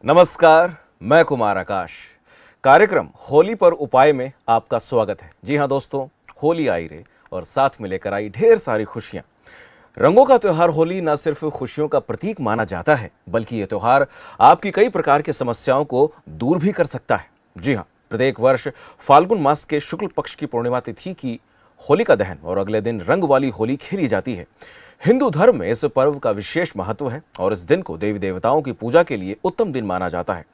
नमस्कार, मैं कुमार आकाश। कार्यक्रम होली पर उपाय में आपका स्वागत है। जी हाँ दोस्तों, होली आई रे और साथ में लेकर आई ढेर सारी खुशियां। रंगों का त्योहार होली न सिर्फ खुशियों का प्रतीक माना जाता है, बल्कि ये त्योहार आपकी कई प्रकार की समस्याओं को दूर भी कर सकता है। जी हाँ, प्रत्येक वर्ष फाल्गुन मास के शुक्ल पक्ष की पूर्णिमा तिथि की होलिका दहन और अगले दिन रंग वाली होली खेली जाती है। हिंदू धर्म में इस पर्व का विशेष महत्व है और इस दिन को देवी देवताओं की पूजा के लिए उत्तम दिन माना जाता है।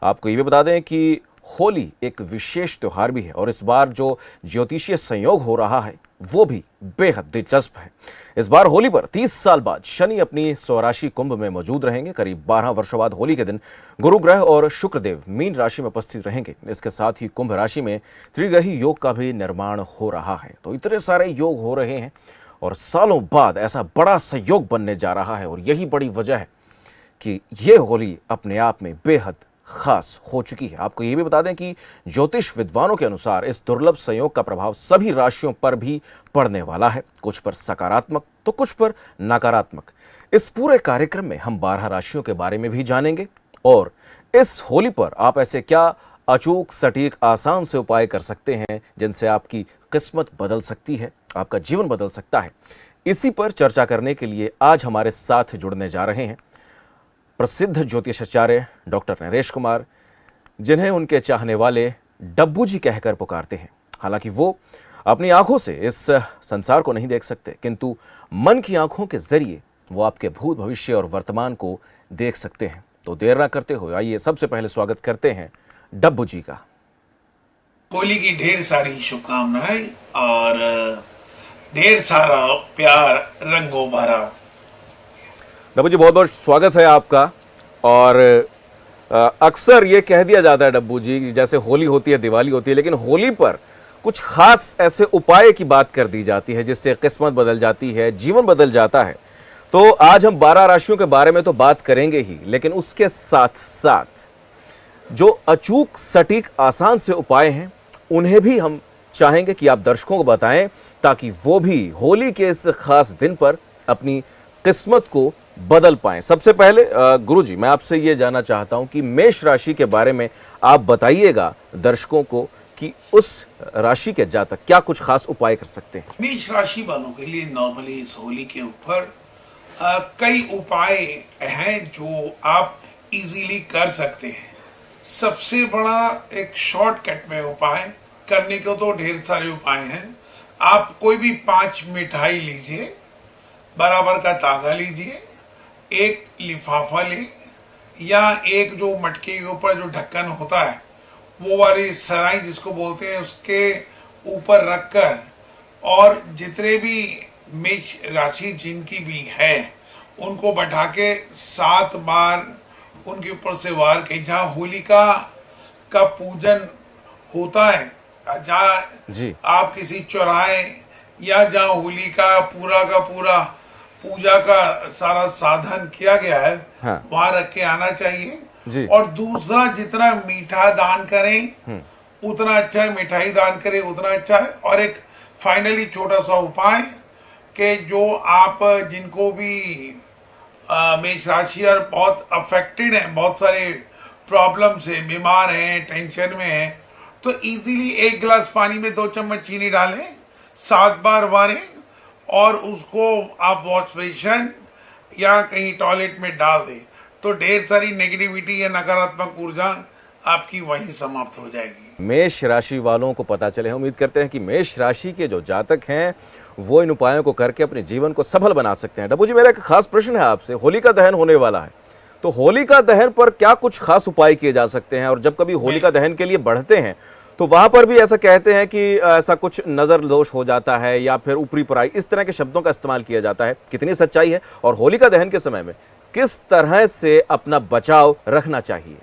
आपको ये भी बता दें कि होली एक विशेष त्योहार भी है और इस बार जो ज्योतिषीय संयोग हो रहा है वो भी बेहद दिलचस्प है। इस बार होली पर 30 साल बाद शनि अपनी स्वराशि कुंभ में मौजूद रहेंगे। करीब 12 वर्षों बाद होली के दिन गुरु ग्रह और शुक्रदेव मीन राशि में उपस्थित रहेंगे। इसके साथ ही कुंभ राशि में त्रिग्रही योग का भी निर्माण हो रहा है। तो इतने सारे योग हो रहे हैं और सालों बाद ऐसा बड़ा संयोग बनने जा रहा है और यही बड़ी वजह है कि ये होली अपने आप में बेहद खास हो चुकी है। आपको ये भी बता दें कि ज्योतिष विद्वानों के अनुसार इस दुर्लभ संयोग का प्रभाव सभी राशियों पर भी पड़ने वाला है, कुछ पर सकारात्मक तो कुछ पर नकारात्मक। इस पूरे कार्यक्रम में हम 12 राशियों के बारे में भी जानेंगे और इस होली पर आप ऐसे क्या अचूक, सटीक, आसान से उपाय कर सकते हैं जिनसे आपकी किस्मत बदल सकती है, आपका जीवन बदल सकता है। इसी पर चर्चा करने के लिए आज हमारे साथ जुड़ने जा रहे हैं प्रसिद्ध ज्योतिषाचार्य डॉक्टर नरेश कुमार, जिन्हें उनके चाहने वाले डब्बू जी कहकर पुकारते हैं। हालांकि वो अपनी आंखों से इस संसार को नहीं देख सकते, किंतु मन की आंखों के जरिए वो आपके भूत, भविष्य और वर्तमान को देख सकते हैं। तो देर ना करते हुए आइए सबसे पहले स्वागत करते हैं डब्बू जी का। होली की ढेर सारी शुभकामनाएं और ढेर सारा प्यार रंगों भरा। डब्बू जी, बहुत बहुत स्वागत है आपका। और अक्सर ये कह दिया जाता है डब्बू जी कि जैसे होली होती है, दिवाली होती है, लेकिन होली पर कुछ खास ऐसे उपाय की बात कर दी जाती है जिससे किस्मत बदल जाती है, जीवन बदल जाता है। तो आज हम 12 राशियों के बारे में तो बात करेंगे ही, लेकिन उसके साथ साथ जो अचूक, सटीक, आसान से उपाय हैं उन्हें भी हम चाहेंगे कि आप दर्शकों को बताएं, ताकि वो भी होली के इस खास दिन पर अपनी किस्मत को बदल पाएं। सबसे पहले गुरुजी, मैं आपसे ये जानना चाहता हूं कि मेष राशि के बारे में आप बताइएगा दर्शकों को कि उस राशि के जातक क्या कुछ खास उपाय कर सकते हैं। मेष राशि वालों के लिए नॉर्मली इस होली के ऊपर कई उपाय हैं जो आप इजीली कर सकते हैं। सबसे बड़ा एक शॉर्टकट में उपाय करने को तो ढेर सारे उपाय हैं। आप कोई भी 5 मिठाई लीजिए, बराबर का तागा लीजिए, एक लिफाफा ले या एक जो मटके के ऊपर जो ढक्कन होता है वो वाली सराय जिसको बोलते हैं उसके ऊपर रखकर, और जितने भी मेष राशि जिनकी भी है उनको बैठा के 7 बार उनके ऊपर से वार के, जहाँ होलिका का पूजन होता है, जहाँ आप किसी चौराहे या जहाँ होलिका पूरा का पूरा पूजा का सारा साधन किया गया है, हाँ, वहां रख के आना चाहिए। और दूसरा, जितना मीठा दान करें उतना अच्छा है, मिठाई दान करें उतना अच्छा है। और एक फाइनली छोटा सा उपाय कि जो आप जिनको भी मेष राशि और बहुत अफेक्टेड है, बहुत सारे प्रॉब्लम से बीमार हैं, टेंशन में हैं, तो इजीली 1 गिलास पानी में 2 चम्मच चीनी डालें, 7 बार वारें और उसको आप वॉश बेसिन या कहीं टॉयलेट में डाल दें, तो ढेर सारी नेगेटिविटी या नकारात्मक ऊर्जा आपकी वहीं समाप्त हो जाएगी। मेष राशि वालों को पता चले, हम उम्मीद करते हैं कि मेष राशि के जो जातक हैं वो इन उपायों को करके अपने जीवन को सफल बना सकते हैं। डब्बू जी, मेरा एक खास प्रश्न है आपसे। होलिका दहन होने वाला है, तो होलिका दहन पर क्या कुछ खास उपाय किए जा सकते हैं? और जब कभी होलिका दहन के लिए बढ़ते हैं तो वहां पर भी ऐसा कहते हैं कि ऐसा कुछ नजर दोष हो जाता है या फिर ऊपरी पराई, इस तरह के शब्दों का इस्तेमाल किया जाता है। कितनी सच्चाई है और होलिका दहन के समय में किस तरह से अपना बचाव रखना चाहिए?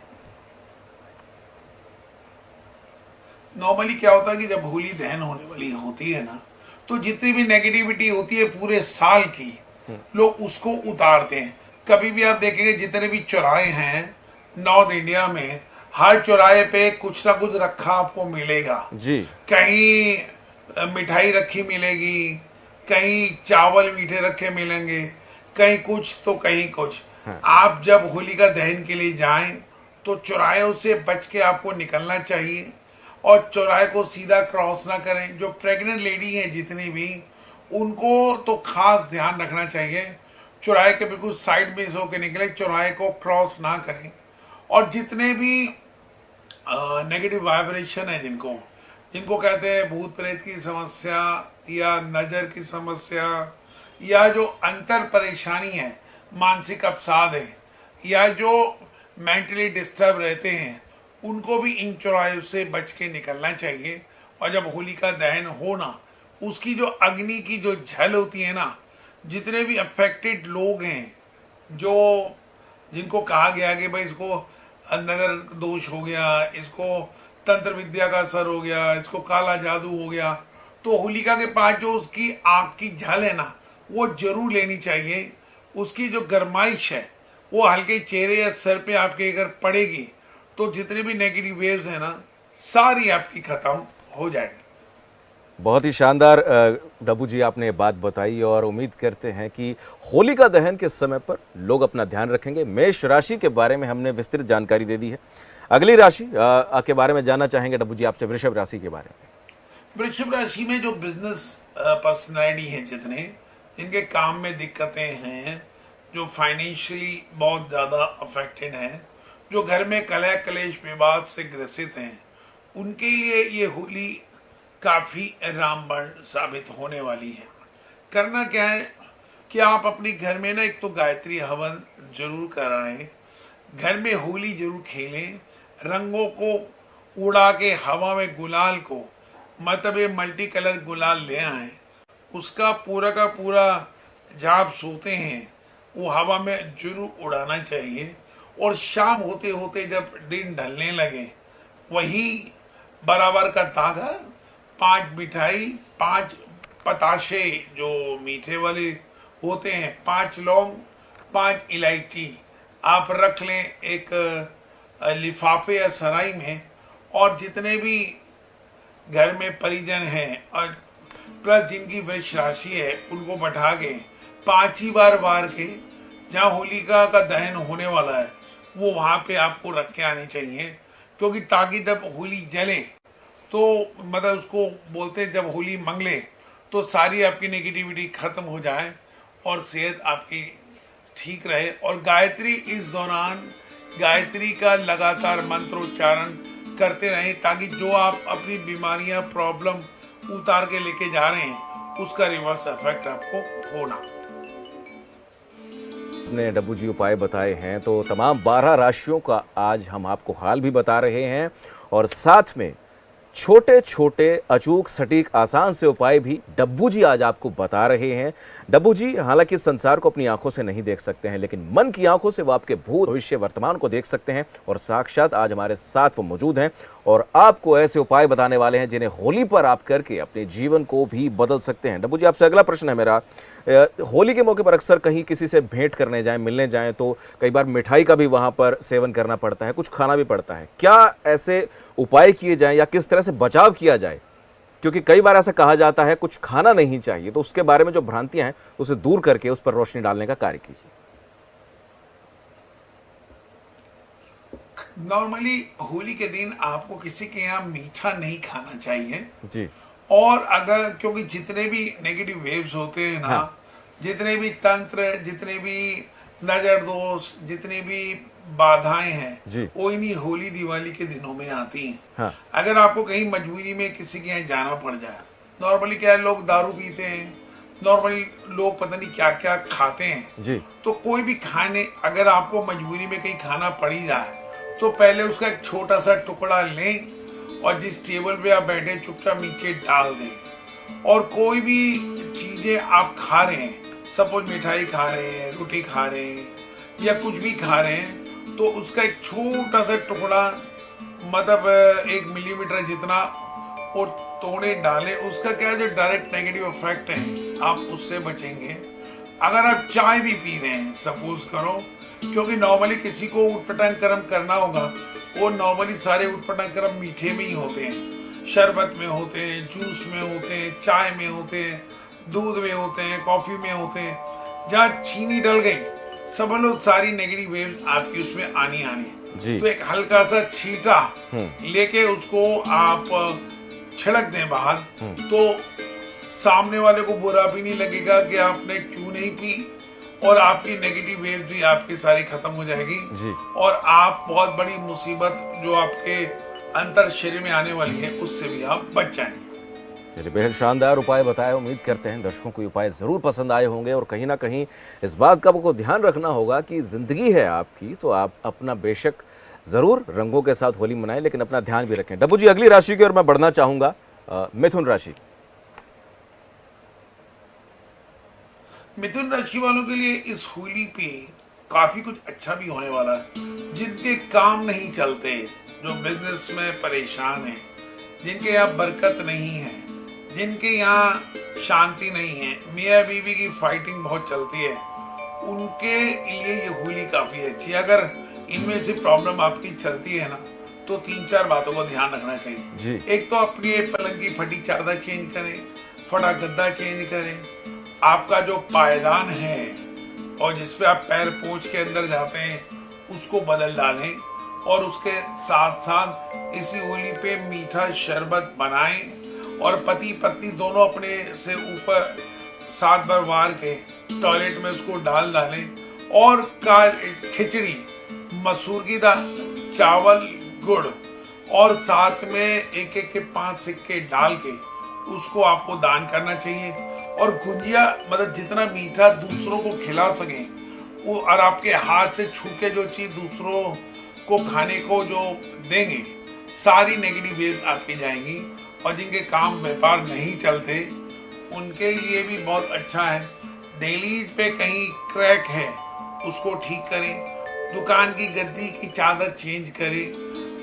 नॉर्मली क्या होता है कि जब होली दहन होने वाली होती है ना, तो जितनी भी नेगेटिविटी होती है पूरे साल की, लोग उसको उतारते हैं। कभी भी आप देखेंगे जितने भी चौराहे हैं नॉर्थ इंडिया में, हर चौराहे पे कुछ ना कुछ रखा आपको मिलेगा जी। कहीं मिठाई रखी मिलेगी, कहीं चावल मीठे रखे मिलेंगे, कहीं कुछ तो कहीं कुछ। हाँ। आप जब होलिका दहन के लिए जाएं तो चौराहे से बच के आपको निकलना चाहिए और चौराहे को सीधा क्रॉस ना करें। जो प्रेग्नेंट लेडी हैं जितनी भी, उनको तो खास ध्यान रखना चाहिए, चौराहे के बिल्कुल साइड में से होकर निकले, चौराहे को क्रॉस ना करें। और जितने भी नेगेटिव वाइब्रेशन है, जिनको जिनको कहते हैं भूत प्रेत की समस्या या नज़र की समस्या या जो अंतर परेशानी है, मानसिक अवसाद है, या जो मेंटली डिस्टर्ब रहते हैं, उनको भी इन चौराहे से बच के निकलना चाहिए। और जब होलिका दहन हो ना, उसकी जो अग्नि की जो झल होती है ना, जितने भी अफेक्टेड लोग हैं, जो जिनको कहा गया कि भाई इसको नजर दोष हो गया, इसको तंत्र विद्या का असर हो गया, इसको काला जादू हो गया, तो होलिका के पास जो उसकी आग की झल है ना, वो जरूर लेनी चाहिए। उसकी जो गरमाइश है वो हल्के चेहरे या सर पे आपके अगर पड़ेगी तो जितने भी नेगेटिव वेव्स है ना, सारी आपकी खत्म हो जाएगी। बहुत ही शानदार डब्बू जी आपने बात बताई और उम्मीद करते हैं कि होलिका दहन के समय पर लोग अपना ध्यान रखेंगे। मेष राशि के बारे में हमने विस्तृत जानकारी दे दी है। अगली राशि के बारे में जानना चाहेंगे डब्बू जी आपसे, वृषभ राशि के बारे में। वृषभ राशि में जो बिजनेस पर्सनैलिटी है, जितने जिनके काम में दिक्कतें हैं, जो फाइनेंशियली बहुत ज़्यादा अफेक्टेड हैं, जो घर में कलह कलेश विवाद से ग्रसित हैं, उनके लिए ये होली काफ़ी रामबाण साबित होने वाली है। करना क्या है कि आप अपने घर में ना एक तो गायत्री हवन जरूर कराएं, घर में होली जरूर खेलें, रंगों को उड़ा के हवा में गुलाल को, मतलब ये मल्टी कलर गुलाल ले आए, उसका पूरा का पूरा जब आप सोते हैं वो हवा में जरूर उड़ाना चाहिए। और शाम होते होते जब दिन ढलने लगे, वही बराबर का धागा, 5 मिठाई, 5 पताशे जो मीठे वाले होते हैं, 5 लौंग, 5 इलायची आप रख लें एक लिफाफे या सराई में। और जितने भी घर में परिजन हैं और प्लस जिनकी वृष राशि है, उनको बैठा के 5 ही बार के जहाँ होलिका का दहन होने वाला है वो वहाँ पे आपको रख के आनी चाहिए। क्योंकि ताकि जब होली जले तो मतलब उसको बोलते हैं जब होली मंगले, तो सारी आपकी नेगेटिविटी खत्म हो जाए और सेहत आपकी ठीक रहे। और गायत्री इस दौरान गायत्री का लगातार मंत्रोच्चारण करते रहें, ताकि जो आप अपनी बीमारियां प्रॉब्लम उतार के लेके जा रहे हैं उसका रिवर्स इफेक्ट आपको होना। ने डब्बू जी उपाय बताए हैं, तो तमाम 12 राशियों का आज हम आपको हाल भी बता रहे हैं और साथ में छोटे छोटे अचूक सटीक आसान से उपाय भी डब्बू जी आज आपको बता रहे हैं। डब्बू जी हालांकि संसार को अपनी आंखों से नहीं देख सकते हैं, लेकिन मन की आंखों से वो आपके भूत भविष्य वर्तमान को देख सकते हैं और साक्षात आज हमारे साथ वो मौजूद हैं और आपको ऐसे उपाय बताने वाले हैं जिन्हें होली पर आप करके अपने जीवन को भी बदल सकते हैं। डब्बू जी आपसे अगला प्रश्न है मेरा, होली के मौके पर अक्सर कहीं किसी से भेंट करने जाएं, मिलने जाएं, तो कई बार मिठाई का भी वहां पर सेवन करना पड़ता है, कुछ खाना भी पड़ता है। क्या ऐसे उपाय किए जाएं या किस तरह से बचाव किया जाए? क्योंकि कई बार ऐसा कहा जाता है कुछ खाना नहीं चाहिए, तो उसके बारे में जो भ्रांतियां हैं उसे दूर करके उस पर रोशनी डालने का कार्य कीजिए। नॉर्मली होली के दिन आपको किसी के यहाँ मीठा नहीं खाना चाहिए जी। और अगर क्योंकि जितने भी नेगेटिव वेव्स होते हैं ना, हाँ। जितने भी तंत्र, जितने भी नजर दोष, जितनी भी बाधाएं हैं, वो इन्हीं होली दिवाली के दिनों में आती हैं। हाँ। अगर आपको कहीं मजबूरी में किसी के यहाँ जाना पड़ जाए, नॉर्मली क्या है, लोग दारू पीते हैं, नॉर्मली लोग पता नहीं क्या क्या खाते हैं जी। तो कोई भी खाने अगर आपको मजबूरी में कहीं खाना पड़ी जाए तो पहले उसका एक छोटा सा टुकड़ा लें और जिस टेबल पे आप बैठे चुपचाप नीचे डाल दें। और कोई भी चीजें आप खा रहे हैं, सपोज मिठाई खा रहे हैं, रोटी खा रहे हैं या कुछ भी खा रहे हैं, तो उसका एक छोटा सा टुकड़ा, मतलब 1 मिलीमीटर जितना, और तोड़े डालें। उसका क्या है, जो डायरेक्ट नेगेटिव इफेक्ट है आप उससे बचेंगे। अगर आप चाय भी पी रहे हैं, सपोज करो, क्योंकि नॉर्मली किसी को उटपटांग कर्म करना होगा, वो नॉर्मली सारे उटपटांग कर्म मीठे में ही होते हैं, शरबत में होते हैं, जूस में होते हैं, चाय में होते हैं, दूध में होते हैं, कॉफी में होते हैं। जहाँ चीनी डल गई, समझ लो सारी नेगेटिव वेव्स आपकी उसमें आनी है। जी। तो एक हल्का सा छींटा लेके उसको आप छिड़क दें बाहर, तो सामने वाले को बुरा भी नहीं लगेगा कि आपने क्यों नहीं पी, और आपकी नेगेटिव वेव भी आपकी सारी खत्म हो जाएगी जी। और आप बहुत बड़ी मुसीबत जो आपके अंतर शरीर में आने वाली है उससे भी आप बच जाएंगे। चलिए, बेहद शानदार उपाय बताए। उम्मीद करते हैं दर्शकों को ये उपाय ज़रूर पसंद आए होंगे और कहीं ना कहीं इस बात का आपको ध्यान रखना होगा कि ज़िंदगी है आपकी, तो आप अपना बेशक ज़रूर रंगों के साथ होली मनाएं, लेकिन अपना ध्यान भी रखें। डब्बू जी, अगली राशि की ओर मैं बढ़ना चाहूँगा, मिथुन राशि। मिथुन राशि वालों के लिए इस होली पे काफी कुछ अच्छा भी होने वाला है। जिनके काम नहीं चलते, जो बिजनेस में परेशान है, जिनके यहाँ बरकत नहीं है, जिनके यहाँ शांति नहीं है, मियाँ बीवी की फाइटिंग बहुत चलती है, उनके लिए ये होली काफी अच्छी है। अगर इनमें से प्रॉब्लम आपकी चलती है ना, तो 3-4 बातों का ध्यान रखना चाहिए जी। एक तो अपनी पलंग की फटी चादर चेंज करें, फटा गद्दा चेंज करें, आपका जो पायदान है और जिसपे आप पैर पोंछ के अंदर जाते हैं उसको बदल डालें, और उसके साथ साथ इसी होली पे मीठा शरबत बनाएं और पति पत्नी दोनों अपने से ऊपर 7 बार वार के टॉयलेट में उसको डालें, और खिचड़ी, मसूर की दाल, चावल, गुड़, और साथ में एक एक के 5 सिक्के डाल के उसको आपको दान करना चाहिए। और गुंजिया, मतलब जितना मीठा दूसरों को खिला सके वो, और आपके हाथ से छू के जो चीज दूसरों को खाने को जो देंगे, सारी नेगेटिव वेव आपकी जाएंगी। और जिनके काम व्यापार नहीं चलते उनके लिए भी बहुत अच्छा है। दिल्ली पे कहीं क्रैक है उसको ठीक करें, दुकान की गद्दी की चादर चेंज करें,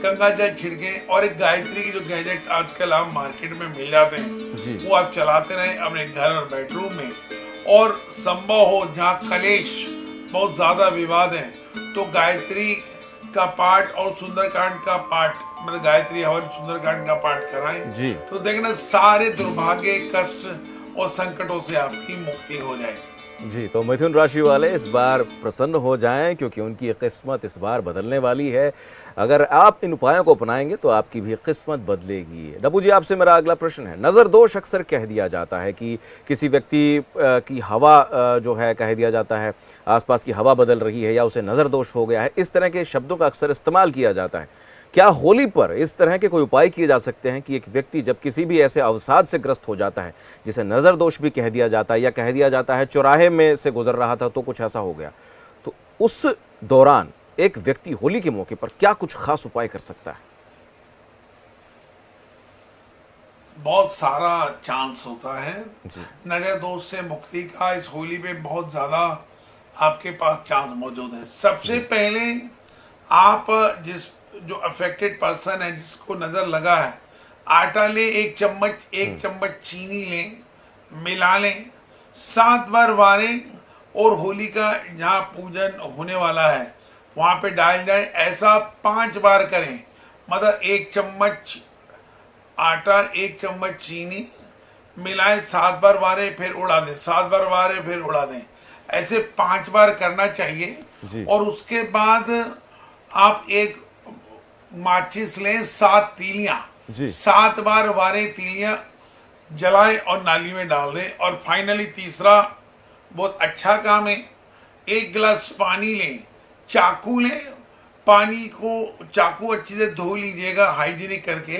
गंगा जल छिड़के, और एक गायत्री की जो गैजेट आजकल आप मार्केट में मिल जाते हैं वो आप चलाते रहें अपने घर और बेडरूम में। और संभव हो जहाँ कलेश बहुत ज्यादा विवाद है तो गायत्री का पाठ और सुंदरकांड का पाठ, मतलब गायत्री हवन सुंदरकांड का पाठ कराएं जी। तो देखना सारे दुर्भाग्य, कष्ट और संकटों से आपकी मुक्ति हो जाएगी। जी, तो मिथुन राशि वाले इस बार प्रसन्न हो जाएं, क्योंकि उनकी किस्मत इस बार बदलने वाली है। अगर आप इन उपायों को अपनाएंगे तो आपकी भी किस्मत बदलेगी। डब्बू जी, आपसे मेरा अगला प्रश्न है, नज़र दोष अक्सर कह दिया जाता है कि किसी व्यक्ति की हवा जो है, कह दिया जाता है आसपास की हवा बदल रही है या उसे नज़र दोष हो गया है, इस तरह के शब्दों का अक्सर इस्तेमाल किया जाता है। क्या होली पर इस तरह के कोई उपाय किए जा सकते हैं कि एक व्यक्ति जब किसी भी ऐसे अवसाद से ग्रस्त हो जाता है, जिसे नज़र दोष भी कह दिया जाता है, या कह दिया जाता है चौराहे में से गुजर रहा था तो कुछ ऐसा हो गया, तो उस दौरान एक व्यक्ति होली के मौके पर क्या कुछ खास उपाय कर सकता है? बहुत सारा चांस होता है जी। नजर दोष से मुक्ति का। इस होली पे बहुत ज्यादा आपके पास चांस मौजूद है। सबसे पहले आप जिस जो अफेक्टेड पर्सन है, जिसको नजर लगा है, आटा ले, एक चम्मच चीनी लें, मिला लें, 7 बार वारें, और होली का जहाँ पूजन होने वाला है वहां पे डाल जाए। ऐसा 5 बार करें, मतलब 1 चम्मच आटा, 1 चम्मच चीनी मिलाएं, 7 बार वारे फिर उड़ा दें, 7 बार वारे फिर उड़ा दें। ऐसे 5 बार करना चाहिए जी। और उसके बाद आप एक माचिस लें, 7 तीलियां, जी। 7 बार वारे तीलियां जलाएं और नाली में डाल दें। और फाइनली तीसरा बहुत अच्छा काम है, 1 गिलास पानी लें, चाकू लें, पानी को चाकू अच्छी से धो लीजिएगा हाइजीनिक करके,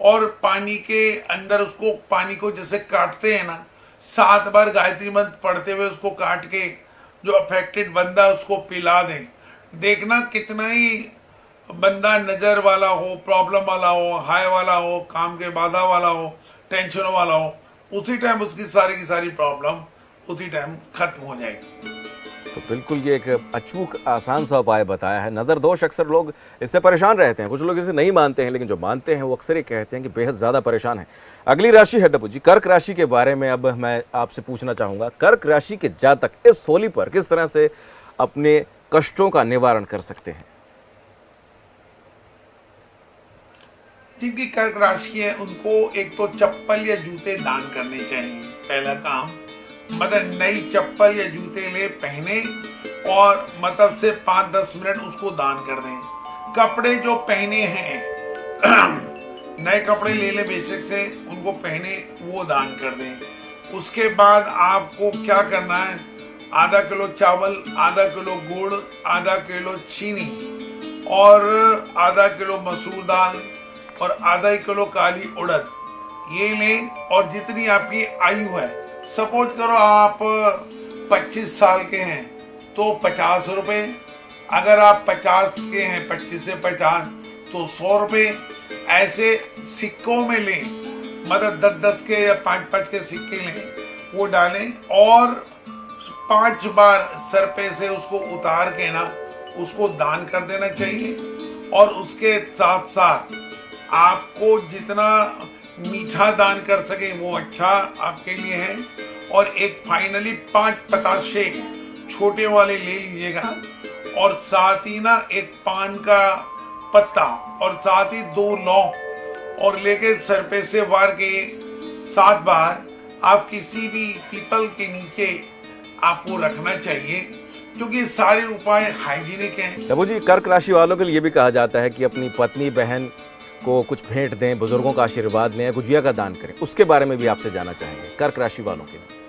और पानी के अंदर उसको, पानी को जैसे काटते हैं ना, 7 बार गायत्री मंत्र पढ़ते हुए उसको काट के जो अफेक्टेड बंदा उसको पिला दें। देखना कितना ही बंदा नजर वाला हो, प्रॉब्लम वाला हो, हाई वाला हो, काम के बाधा वाला हो, टेंशन वाला हो, उसी टाइम उसकी सारी की सारी प्रॉब्लम उसी टाइम खत्म हो जाएगी। तो बिल्कुल ये एक अचूक आसान सा उपाय बताया है। नज़र दोष अक्सर लोग इससे परेशान रहते हैं, कुछ लोग इसे नहीं मानते हैं, लेकिन जो मानते हैं वो अक्सर ये कहते हैं कि बेहद ज़्यादा परेशान है। अगली राशि है डब्बू जी, कर्क राशि के बारे में अब मैं आपसे पूछना चाहूँगा। कर्क राशि के जातक इस होली पर किस तरह से अपने कष्टों का निवारण कर सकते हैं? जिनकी कर्क राशि है उनको एक तो चप्पल या जूते दान करने चाहिए। पहला काम, मतलब नई चप्पल या जूते ले, पहने, और मतलब से 5-10 मिनट उसको दान कर दें। कपड़े जो पहने हैं नए कपड़े ले ले बेशक से, उनको पहने, वो दान कर दें। उसके बाद आपको क्या करना है, आधा किलो चावल, आधा किलो गुड़, आधा किलो चीनी और आधा किलो मसूर दाल और आधा किलो काली उड़द ये लें। और जितनी आपकी आयु है, सपोज करो आप 25 साल के हैं तो 50 रुपए, अगर आप 50 के हैं 25 से 50 तो 100 रुपए, ऐसे सिक्कों में लें, मतलब 10-10 के या 5-5 के सिक्के लें, वो डालें और 5 बार सर पे से उसको उतार के ना उसको दान कर देना चाहिए। और उसके साथ साथ आपको जितना मीठा दान कर सके वो अच्छा आपके लिए है। और एक फाइनली 5 पताशे छोटे वाले ले लीजिएगा और साथ ही ना एक पान का पत्ता और साथ ही 2 लौंग और लेके सर पे से वार के 7 बार आप किसी भी पीपल के नीचे आपको रखना चाहिए, क्योंकि सारे उपाय हाइजीनिक हैं। डब्बू जी, कर्क राशि वालों के लिए भी कहा जाता है कि अपनी पत्नी बहन को कुछ भेंट दें, बुजुर्गों का आशीर्वाद लें, गुजिया का दान करें, उसके बारे में भी आपसे जानना चाहेंगे कर्क राशि वालों के लिए।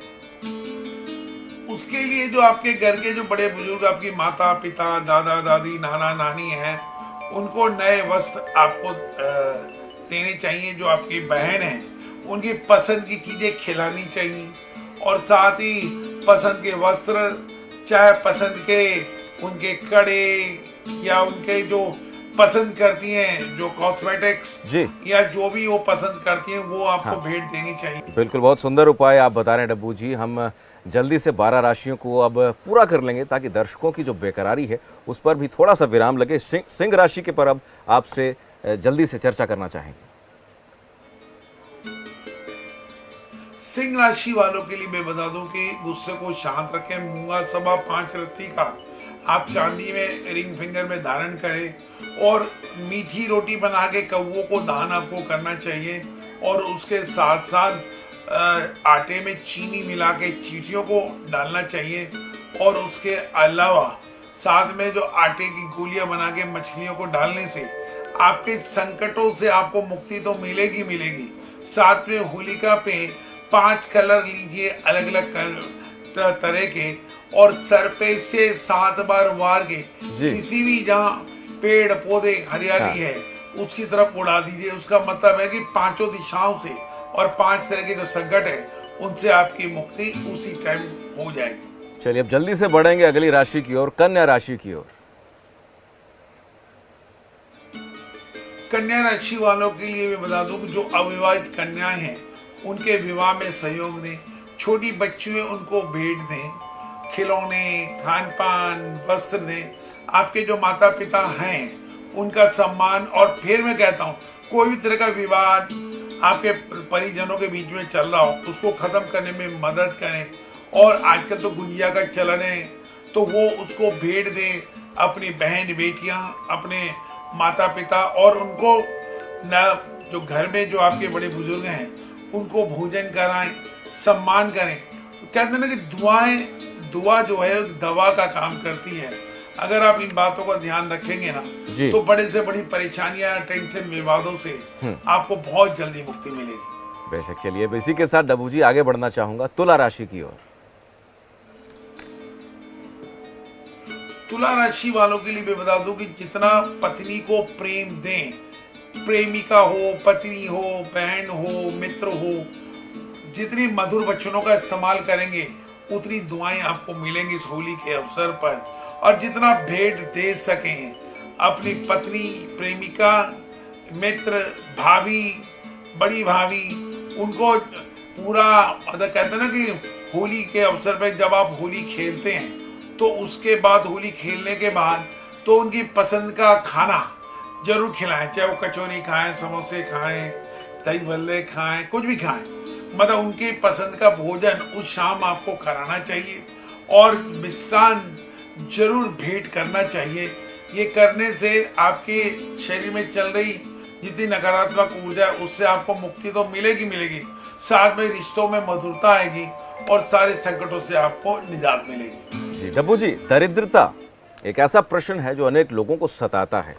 उसके लिए जो आपके घर के जो बड़े बुजुर्ग, आपकी माता पिता, दादा दादी, नाना नानी हैं, उनको नए वस्त्र आपको देने चाहिए। जो आपकी बहन है उनकी पसंद की चीजें खिलानी चाहिए और साथ ही पसंद के वस्त्र, चाहे पसंद के उनके कड़े या उनके जो पसंद करती हैं जो कॉस्मेटिक्स जी, या जो भी वो पसंद करती हैं वो आपको हाँ, भेंट देनी चाहिए। बिल्कुल, बहुत सुंदर उपाय आप बता रहे हैं डब्बू जी। हम जल्दी से 12 राशियों को अब पूरा कर लेंगे ताकि दर्शकों की जो बेकरारी है उस पर भी थोड़ा सा विराम लगे। सिंह राशि के पर अब आपसे जल्दी से चर्चा करना चाहेंगे। सिंह राशि वालों के लिए मैं बता दूं कि गुस्से को शांत रखें। मूंगा सवा 5 रत्ती का आप चांदी में रिंग फिंगर में धारण करें और मीठी रोटी बना के कौवों को दान आपको करना चाहिए। और उसके साथ साथ आटे में चीनी मिला के चींटियों को डालना चाहिए। और उसके अलावा साथ में जो आटे की गोलियां बना के मछलियों को डालने से आपके संकटों से आपको मुक्ति तो मिलेगी मिलेगी। साथ में होलिका पे 5 कलर लीजिए अलग अलग तरह के और सर पे से 7 बार वार के किसी भी जहाँ पेड़ पौधे हरियाली है उसकी तरफ उड़ा दीजिए। उसका मतलब है कि 5 दिशाओं से और 5 तरह के जो संकट है उनसे आपकी मुक्ति उसी टाइम हो जाएगी। चलिए अब जल्दी से बढ़ेंगे अगली राशि की ओर, कन्या राशि की ओर। कन्या राशि वालों के लिए मैं बता दूं कि जो अविवाहित कन्याएं हैं उनके विवाह में सहयोग दें। छोटी बच्चियों उनको भेंट दें, खिलौने, खान पान, वस्त्र दें। आपके जो माता पिता हैं उनका सम्मान। और फिर मैं कहता हूँ कोई भी तरह का विवाद आपके परिजनों के बीच में चल रहा हो उसको खत्म करने में मदद करें। और आजकल तो गुजिया का चलन है तो वो उसको भेंट दें, अपनी बहन बेटियां, अपने माता पिता, और उनको न जो घर में जो आपके बड़े बुजुर्ग हैं उनको भोजन कराएं, सम्मान करें। तो कहते हैं ना कि दुआ जो है दवा का काम करती है। अगर आप इन बातों का ध्यान रखेंगे ना तो बड़े से बड़ी परेशानियां, टेंशन, विवादों से आपको बहुत जल्दी मुक्ति मिलेगी। बेशक। चलिए अब इसी के साथ डब्बू जी आगे बढ़ना चाहूंगा तुला राशि की ओर। तुला राशि वालों के लिए मैं बता दूं कि जितना पत्नी को प्रेम दें, प्रेमिका हो, पत्नी हो, बहन हो, मित्र हो, जितनी मधुर वचनों का इस्तेमाल करेंगे उतनी दुआएं आपको मिलेंगी इस होली के अवसर पर। और जितना भेंट दे सकें अपनी पत्नी, प्रेमिका, मित्र, भाभी, बड़ी भाभी, उनको पूरा कहते हैं ना कि होली के अवसर पर जब आप होली खेलते हैं तो उसके बाद, होली खेलने के बाद तो उनकी पसंद का खाना जरूर खिलाएं। चाहे वो कचौरी खाएं, समोसे खाएं, दही भल्ले खाएं, कुछ भी खाएं, मतलब उनकी पसंद का भोजन उस शाम आपको कराना चाहिए। और मिष्ठान जरूर भेंट करना चाहिए। ये करने से आपके शरीर में चल रही जितनी नकारात्मक ऊर्जा है उससे आपको मुक्ति तो मिलेगी मिलेगी, साथ में रिश्तों में मधुरता आएगी और सारे संकटों से आपको निजात मिलेगी। जी डब्बू जी, दरिद्रता एक ऐसा प्रश्न है जो अनेक लोगों को सताता है।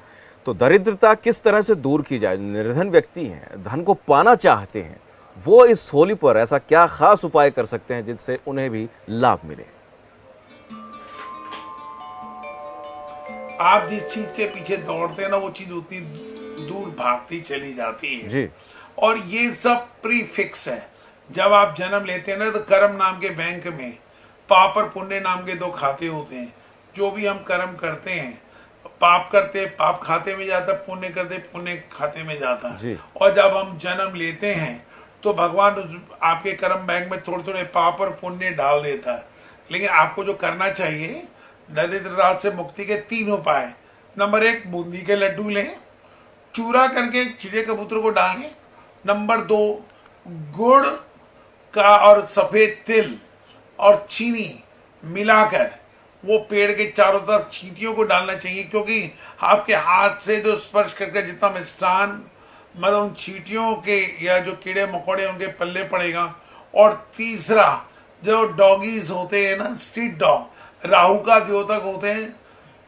तो दरिद्रता किस तरह से दूर की जाए? निर्धन व्यक्ति हैं, धन को पाना चाहते हैं, वो इस होली पर ऐसा क्या खास उपाय कर सकते हैं जिससे उन्हें भी लाभ मिले? आप जिस चीज के पीछे दौड़ते हैं ना, वो चीज उतनी दूर भागती चली जाती है। जी। और ये सब प्री फिक्स है। जब आप जन्म लेते हैं ना, तो कर्म नाम के बैंक में पाप और पुण्य नाम के दो खाते होते हैं। जो भी हम कर्म करते हैं, पाप करते पाप खाते में जाता, पुण्य करते पुण्य खाते में जाता जी। है। और जब हम जन्म लेते हैं तो भगवान आपके कर्म बैंक में थोड़े थोड़े पाप और पुण्य डाल देता है। लेकिन आपको जो करना चाहिए, दरिद्रता से मुक्ति के 3 उपाय। नंबर 1, बूंदी के लड्डू लें, चूरा करके चिड़िया कबूतर को डालें। नंबर 2, गुड़ का और सफेद तिल और चीनी मिलाकर वो पेड़ के चारों तरफ चींटियों को डालना चाहिए, क्योंकि आपके हाथ से जो स्पर्श करके जितना मिष्ठान मतलब उन चींटियों के या जो कीड़े मकोड़े उनके पल्ले पड़ेगा। और तीसरा, जो डॉगीज होते हैं ना, स्ट्रीट डॉग, राहु का द्योतक होते हैं,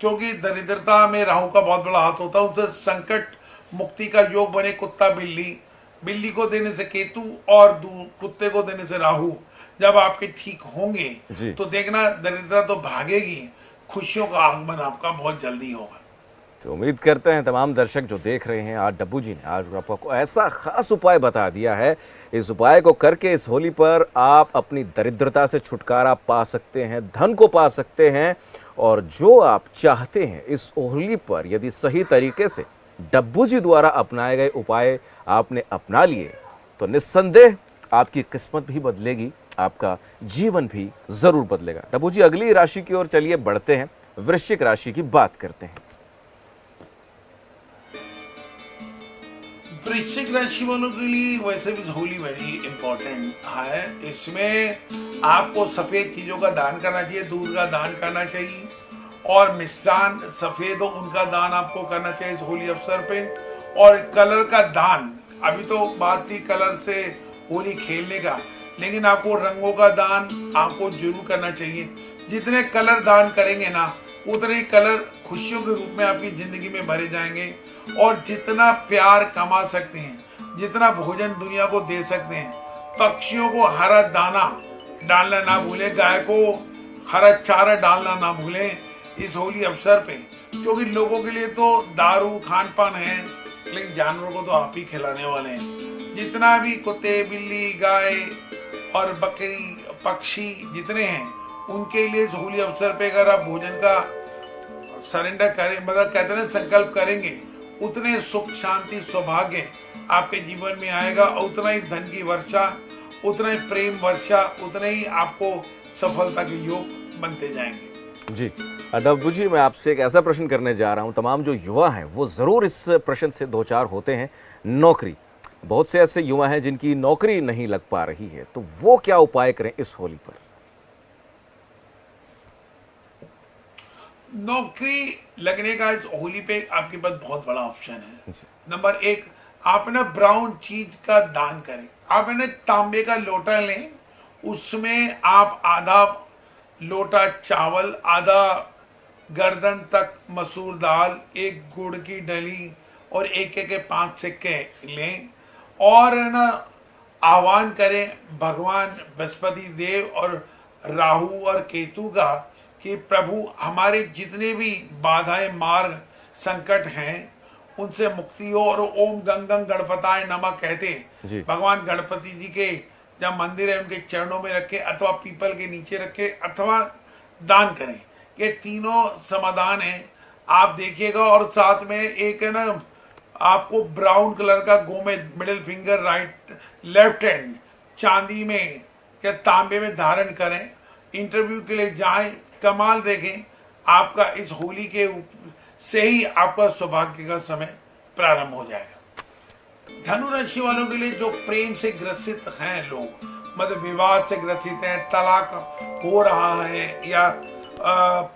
क्योंकि दरिद्रता में राहु का बहुत बड़ा हाथ होता है। उनसे संकट मुक्ति का योग बने कुत्ता बिल्ली, बिल्ली को देने से केतु और कुत्ते को देने से राहु। जब आपके ठीक होंगे तो देखना दरिद्रता तो भागेगी, खुशियों का आगमन आपका बहुत जल्दी होगा। तो उम्मीद करते हैं तमाम दर्शक जो देख रहे हैं, आज डब्बू जी ने आज आपको ऐसा खास उपाय बता दिया है। इस उपाय को करके इस होली पर आप अपनी दरिद्रता से छुटकारा पा सकते हैं, धन को पा सकते हैं, और जो आप चाहते हैं इस होली पर यदि सही तरीके से डब्बू जी द्वारा अपनाए गए उपाय आपने अपना लिए तो निस्संदेह आपकी किस्मत भी बदलेगी, आपका जीवन भी जरूर बदलेगा। डब्बू जी, अगली राशि की ओर चलिए बढ़ते हैं, वृश्चिक राशि की बात करते हैं। वृश्चिक राशि वालों के लिए वैसे भी होली बड़ी इंपॉर्टेंट है। इसमें आपको सफेद चीजों का दान करना चाहिए, दूध का दान करना चाहिए, और मिष्ठान सफेद हो उनका दान आपको करना चाहिए इस होली अवसर पे। और कलर का दान, अभी तो बात थी कलर से होली खेलने का, लेकिन आपको रंगों का दान आपको जरूर करना चाहिए। जितने कलर दान करेंगे ना, उतने कलर खुशियों के रूप में आपकी जिंदगी में भरे जाएंगे। और जितना प्यार कमा सकते हैं, जितना भोजन दुनिया को दे सकते हैं, पक्षियों को हरा दाना डालना ना भूलें, गाय को हरा चारा डालना ना भूलें इस होली अवसर पे। क्योंकि लोगों के लिए तो दारू खान पान है, लेकिन जानवरों को तो आप ही खिलाने वाले हैं। जितना भी कुत्ते बिल्ली गाय और बकरी पक्षी जितने हैं, उनके लिए इस होली अवसर पे अगर आप भोजन का सरेंडर करें, मतलब कहते हैं संकल्प करेंगे, उतने सुख शांति सौभाग्य आपके जीवन में आएगा। उतना ही धन की वर्षा, उतना ही प्रेम वर्षा, उतने ही आपको सफलता के योग बनते जाएंगे। जी डब्बू जी, मैं आपसे एक ऐसा प्रश्न करने जा रहा हूं, तमाम जो युवा हैं वो जरूर इस प्रश्न से दो चार होते हैं। नौकरी, बहुत से ऐसे युवा हैं जिनकी नौकरी नहीं लग पा रही है, तो वो क्या उपाय करें इस होली पर? नौकरी लगने का इस होली पे आपके पास बहुत बड़ा ऑप्शन है। नंबर 1, आप ना ब्राउन चीज का दान करें। आप ना तांबे का लोटा लें, उसमें आप आधा लोटा चावल, आधा गर्दन तक मसूर दाल, एक गुड़ की डली और एक एक 5 सिक्के लें, और ना आह्वान करें भगवान बृहस्पति देव और राहु और केतु का कि प्रभु हमारे जितने भी बाधाएं मार्ग संकट हैं उनसे मुक्ति हो। और ओम गंग गंग गणपताय नमः कहते भगवान गणपति जी के जब मंदिर है उनके चरणों में रखे, अथवा पीपल के नीचे रखे, अथवा दान करें। ये तीनों समाधान है, आप देखिएगा। और साथ में एक है ना, आपको ब्राउन कलर का गोमेद middle finger right left hand चांदी में या तांबे में धारण करें। इंटरव्यू के लिए जाएं, कमाल देखें, आपका इस होली के से ही आपका सौभाग्य का समय प्रारंभ हो जाएगा। धनु राशि वालों के लिए जो प्रेम से ग्रसित हैं लोग, मतलब विवाद से ग्रसित हैं, तलाक हो रहा है या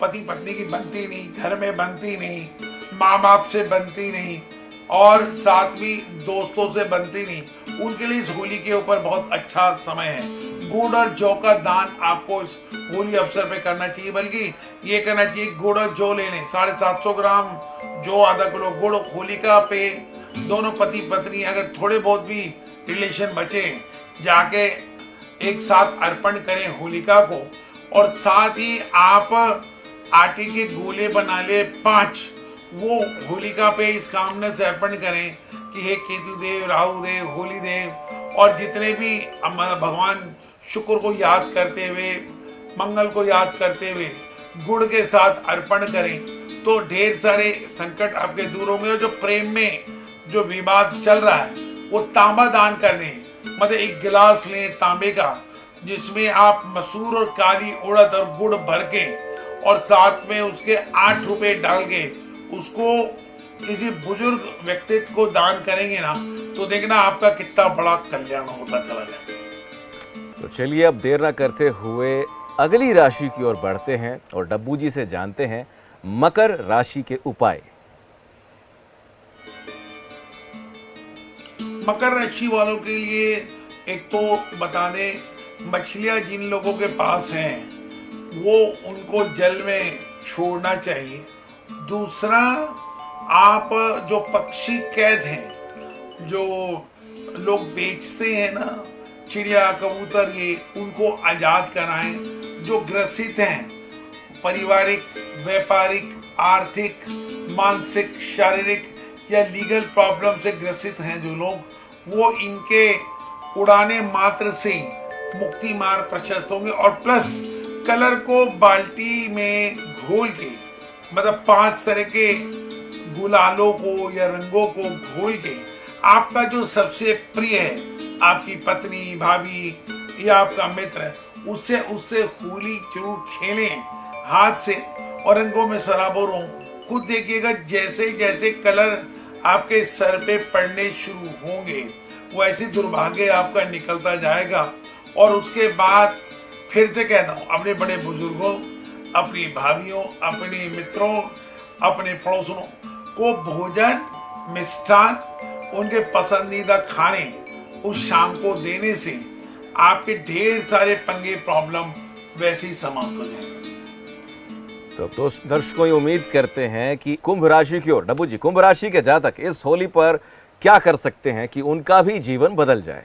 पति पत्नी की बनती नहीं, घर में बनती नहीं, माँ बाप से बनती नहीं, और साथ भी दोस्तों से बनती नहीं, उनके लिए इस होली के ऊपर बहुत अच्छा समय है। गुड़ और जौ का दान आपको इस होली अवसर पे करना चाहिए, बल्कि ये करना चाहिए गुड़ और जौ ले लें, 750 ग्राम जो आधा किलो गुड़, होलिका पे दोनों पति पत्नी अगर थोड़े बहुत भी रिलेशन बचे, जाके एक साथ अर्पण करें होलिका को। और साथ ही आप आटे के गोले बना ले 5, वो होलिका पे इस कामना से अर्पण करें कि हे केतु देव, राहु देव, होली देव, और जितने भी भगवान शुक्र को याद करते हुए, मंगल को याद करते हुए गुड़ के साथ अर्पण करें तो ढेर सारे संकट आपके दूर होंगे। और जो प्रेम में जो विवाद चल रहा है वो तांबा दान करने, मतलब एक गिलास लें तांबे का, जिसमें आप मसूर और काली उड़द और गुड़ भर के और साथ में उसके 8 रुपए डाल के उसको किसी बुजुर्ग व्यक्तित्व को दान करेंगे ना, तो देखना आपका कितना बड़ा कल्याण होता चला जाएगा। तो चलिए अब देर न करते हुए अगली राशि की ओर बढ़ते हैं और डब्बू जी से जानते हैं मकर राशि के उपाय। मकर राशि वालों के लिए एक तो बता दें, मछलियां जिन लोगों के पास हैं वो उनको जल में छोड़ना चाहिए। दूसरा, आप जो पक्षी कैद हैं, जो लोग बेचते हैं ना, चिड़िया कबूतर, ये उनको आजाद कराएं। जो ग्रसित हैं, पारिवारिक, व्यापारिक, आर्थिक, मानसिक, शारीरिक या लीगल प्रॉब्लम से ग्रसित हैं जो लोग, वो इनके उड़ाने मात्र से मुक्ति मार्ग प्रशस्त होंगे। और प्लस कलर को बाल्टी में घोल के, मतलब 5 तरह के गुलालों को या रंगों को घोल के, आपका जो सबसे प्रिय है, आपकी पत्नी, भाभी या आपका मित्र, उससे होली जरूर खेलें हाथ से और रंगों में सराबोर हों। खुद देखिएगा जैसे जैसे कलर आपके सर पे पड़ने शुरू होंगे वैसे दुर्भाग्य आपका निकलता जाएगा। और उसके बाद फिर से कहता हूँ, अपने बड़े बुजुर्गों, अपनी भाभियों, अपने मित्रों, अपने पड़ोसियों को भोजन, मिष्ठान, उनके पसंदीदा खाने उस शाम को देने से आपके ढेर सारे पंगे, प्रॉब्लम वैसे ही समाप्त हो जाएंगे। तो दर्शकों ये उम्मीद करते हैं कि कुंभ राशि की ओर, डब्बू जी, कुंभ राशि के जातक इस होली पर क्या कर सकते हैं कि उनका भी जीवन बदल जाए।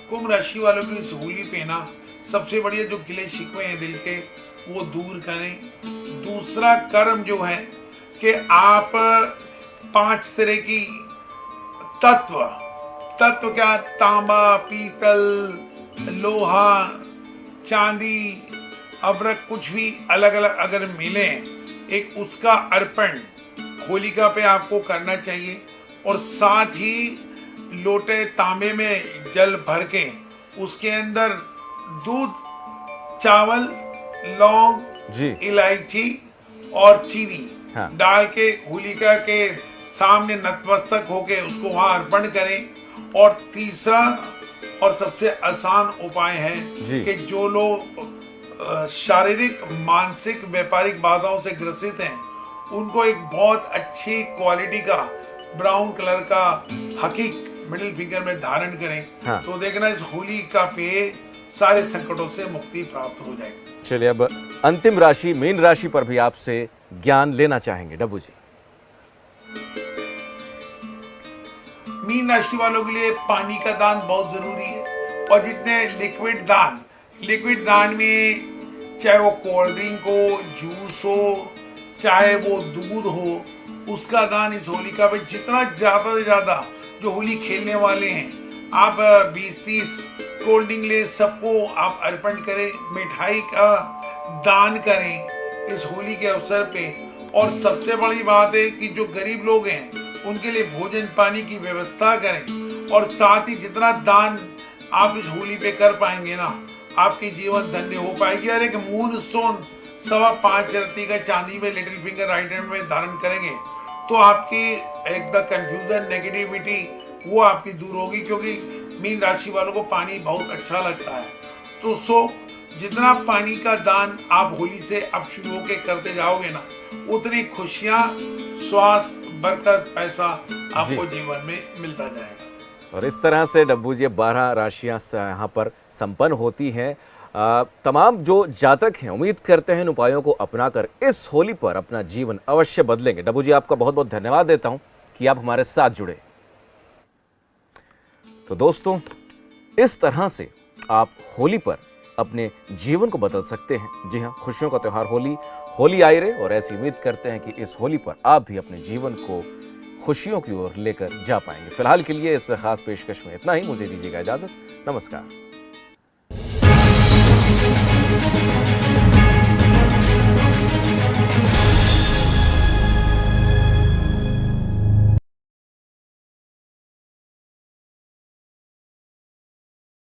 कुंभ राशि वालों की इस होली पे ना सबसे बढ़िया जो गिले शिकवे हैं दिल के वो दूर करें। दूसरा कर्म जो है कि आप 5 तरह की तत्व क्या, तांबा, पीतल, लोहा, चांदी, अबरक, कुछ भी अलग अलग अगर मिले, एक उसका अर्पण होलिका पे आपको करना चाहिए। और साथ ही लोटे तांबे में जल भर के उसके अंदर दूध, चावल, लौंग, इलायची और चीनी डाल के होलिका के सामने नतमस्तक होके उसको वहां अर्पण करें। और तीसरा और सबसे आसान उपाय है कि जो लोग शारीरिक, मानसिक, व्यापारिक बाधाओं से ग्रसित हैं उनको एक बहुत अच्छी क्वालिटी का ब्राउन कलर का हकीक मिडिल फिंगर में धारण करें। तो देखना इस होली का पे सारे संकटों से मुक्ति प्राप्त हो जाएगी। चलिए अब अंतिम राशि मीन राशि पर भी आपसे ज्ञान लेना चाहेंगे डब्बू जी। मीन राशि वालों के लिए पानी का दान बहुत जरूरी है। और जितने लिक्विड दान में चाहे वो कोल्ड ड्रिंक हो, जूस हो, चाहे वो दूध हो, उसका दान इस होलिका पे जितना ज्यादा से ज्यादा, जो होली खेलने वाले हैं, आप 20-30 कोल्ड ड्रिंक ले, सबको आप अर्पण करें, मिठाई का दान करें इस होली के अवसर पे। और सबसे बड़ी बात है कि जो गरीब लोग हैं उनके लिए भोजन पानी की व्यवस्था करें। और साथ ही जितना दान आप इस होली पे कर पाएंगे ना, आपकी जीवन धन्य हो पाएगी। और एक मून स्टोन 5.25 रत्ती का चांदी में लिटिल फिंगर राइट हैंड में धारण करेंगे तो आपकी एकदम कंफ्यूजन, नेगेटिविटी वो आपकी दूर होगी। क्योंकि मीन राशि वालों को पानी बहुत अच्छा लगता है। तो जितना पानी का दान आप होली से अब शुरू होके करते जाओगे ना, उतनी खुशियां, स्वास्थ्य, बरकत, पैसा आपको जीवन में मिलता जाएगा। और इस तरह से डब्बू जी 12 राशियां यहाँ पर संपन्न होती हैं। तमाम जो जातक हैं उम्मीद करते हैं इन उपायों को अपनाकर इस होली पर अपना जीवन अवश्य बदलेंगे। डब्बू जी, आपका बहुत बहुत धन्यवाद देता हूं कि आप हमारे साथ जुड़े। तो दोस्तों, इस तरह से आप होली पर अपने जीवन को बदल सकते हैं। जी हाँ, खुशियों का त्यौहार होली आई रे, और ऐसी उम्मीद करते हैं कि इस होली पर आप भी अपने जीवन को खुशियों की ओर लेकर जा पाएंगे। फिलहाल के लिए इस खास पेशकश में इतना ही। मुझे दीजिएगा इजाजत। नमस्कार।